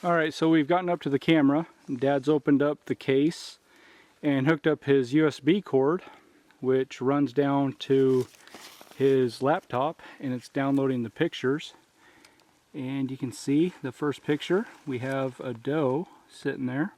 Alright, so we've gotten up to the camera. Dad's opened up the case and hooked up his USB cord, which runs down to his laptop, and it's downloading the pictures. And you can see the first picture. We have a doe sitting there.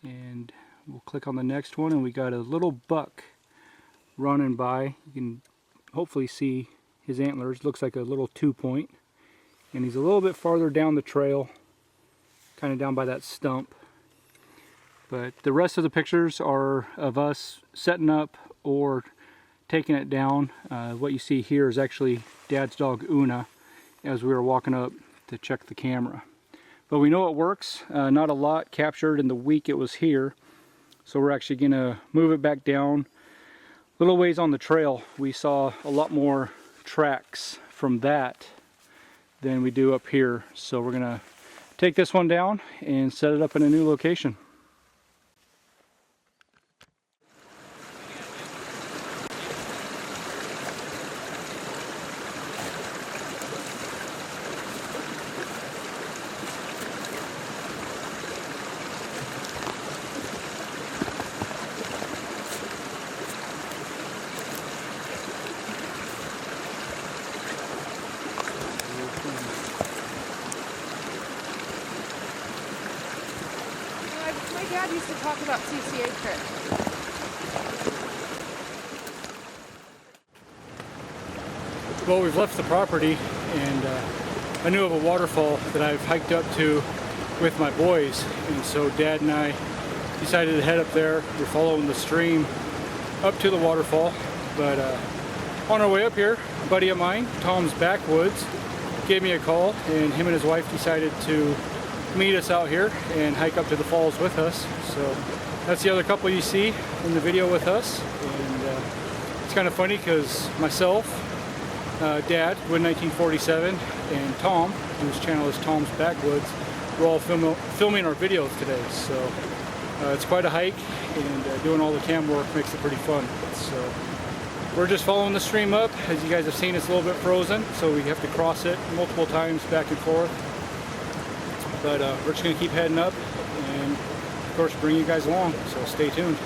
And we'll click on the next one, and we got a little buck running by. You can hopefully see his antlers. Looks like a little 2-point. And he's a little bit farther down the trail, kind of down by that stump. But the rest of the pictures are of us setting up or taking it down. What you see here is actually Dad's dog Una as we were walking up to check the camera. But we know it works. Not a lot captured in the week it was here. So we're actually going to move it back down. Little ways on the trail, we saw a lot more tracks from that than we do up here. So we're going to take this one down and set it up in a new location. My dad used to talk about CCA trips. Well, we've left the property, and I knew of a waterfall that I've hiked up to with my boys, and so Dad and I decided to head up there. We're following the stream up to the waterfall, but on our way up here, a buddy of mine, Tom's Backwoods, gave me a call, and him and his wife decided to meet us out here and hike up to the falls with us. So that's the other couple you see in the video with us, and it's kind of funny because myself, Dad, Wood 1947, and Tom, whose channel is Tom's Backwoods, we're all filming our videos today. So it's quite a hike, and doing all the cam work makes it pretty fun. So we're just following the stream up. As you guys have seen, it's a little bit frozen, so we have to cross it multiple times back and forth. But we're just going to keep heading up and, of course, bring you guys along, so stay tuned.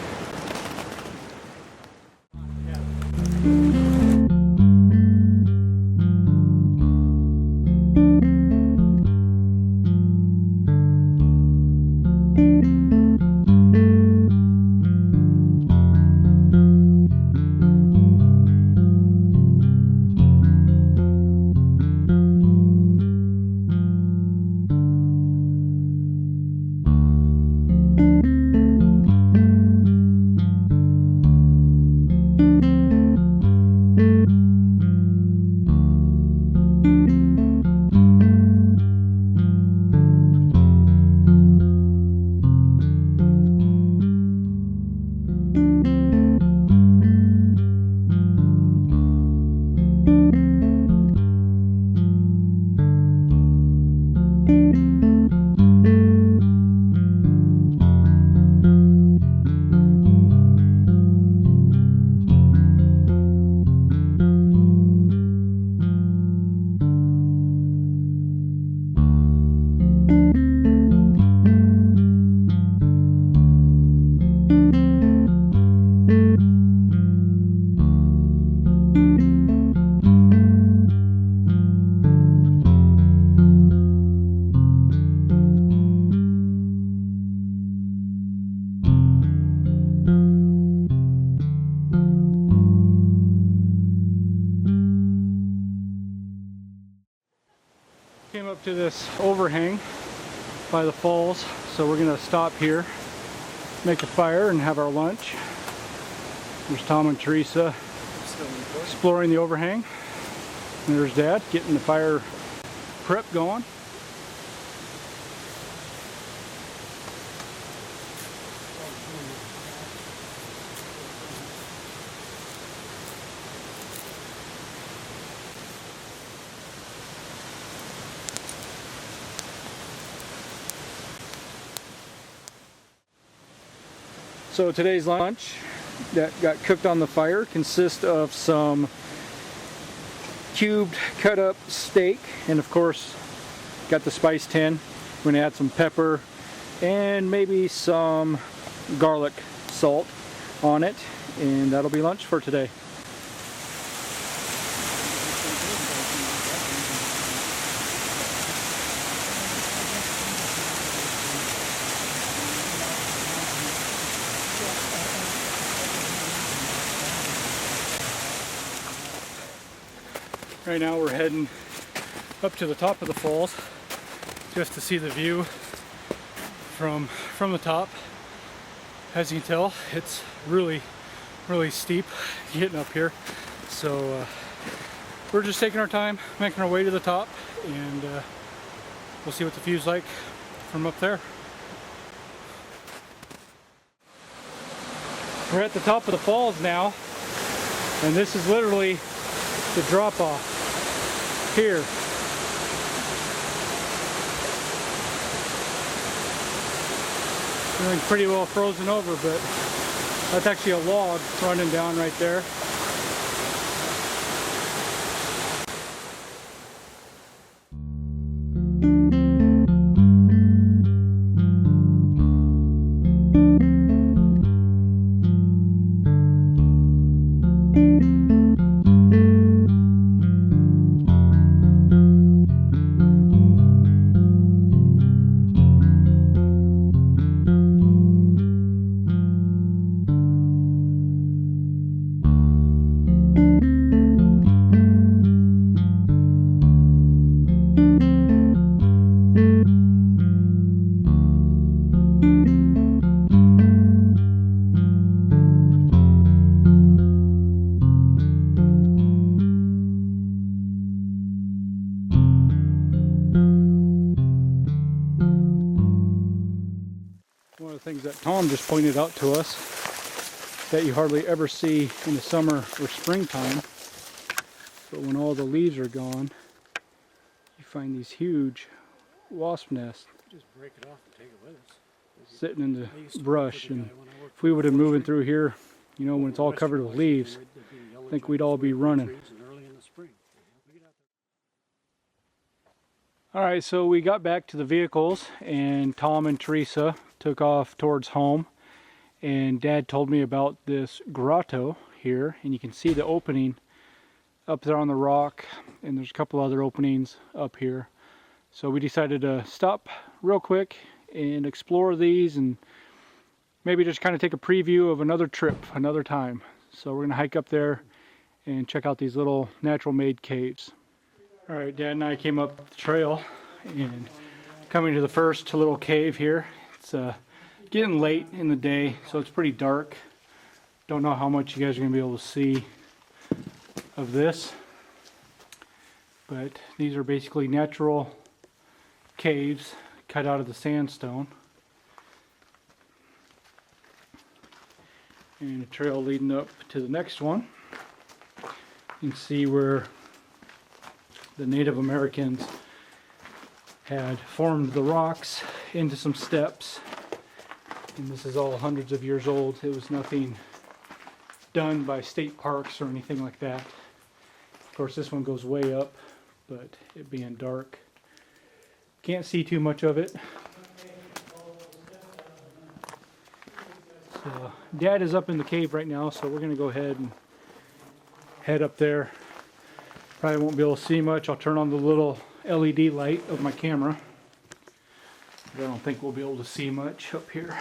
Came up to this overhang by the falls, so we're gonna stop here, make a fire, and have our lunch. There's Tom and Teresa exploring the overhang. And there's Dad getting the fire prep going. So today's lunch that got cooked on the fire consists of some cubed cut up steak, and of course got the spice tin. We're gonna add some pepper and maybe some garlic salt on it, and that'll be lunch for today. Right now we're heading up to the top of the falls just to see the view from the top. As you can tell, it's really steep getting up here. So we're just taking our time, making our way to the top, and we'll see what the view's like from up there. We're at the top of the falls now, and this is literally the drop off here. Feeling pretty well frozen over, but that's actually a log running down right there. One of the things that Tom just pointed out to us that you hardly ever see in the summer or springtime, but when all the leaves are gone, you find these huge wasp nests Just break it off and take it with us. sitting in the brush. And if we would have moving through here, you know, when it's all covered with leaves, I think we'd all be running. Alright, so we got back to the vehicles, and Tom and Teresa took off towards home, and Dad told me about this grotto here, and you can see the opening up there on the rock, and there's a couple other openings up here. So we decided to stop real quick and explore these, and maybe just kind of take a preview of another trip another time. So we're gonna hike up there and check out these little natural made caves. Alright, Dad and I came up the trail and coming to the first little cave here. It's getting late in the day, so it's pretty dark. Don't know how much you guys are going to be able to see of this, but these are basically natural caves cut out of the sandstone. And a trail leading up to the next one. You can see where the Native Americans had formed the rocks into some steps, and this is all hundreds of years old. It was nothing done by state parks or anything like that. Of course, this one goes way up, but it being dark, can't see too much of it. So Dad is up in the cave right now, so we're gonna go ahead and head up there. Probably won't be able to see much. I'll turn on the little LED light of my camera. But I don't think we'll be able to see much up here.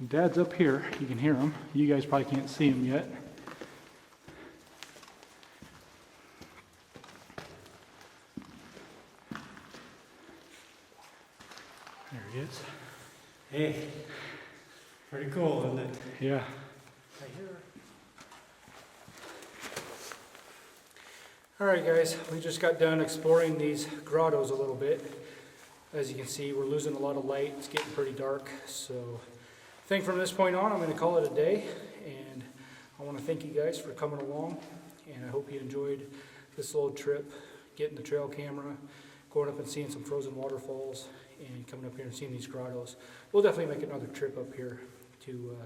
Dad's up here. You can hear him. You guys probably can't see him yet. There he is. Hey, pretty cool, isn't it? Yeah. I hear. Alright guys, we just got done exploring these grottos a little bit. As you can see, we're losing a lot of light. It's getting pretty dark. So I think from this point on, I'm going to call it a day. And I want to thank you guys for coming along. And I hope you enjoyed this little trip, getting the trail camera, going up and seeing some frozen waterfalls, and coming up here and seeing these grottos. We'll definitely make another trip up here to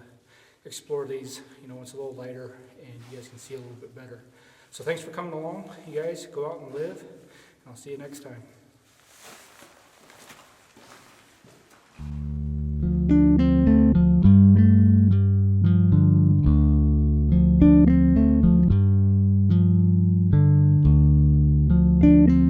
explore these, you know, when it's a little lighter and you guys can see a little bit better. So thanks for coming along, you guys. Go out and live, and I'll see you next time. Thank you.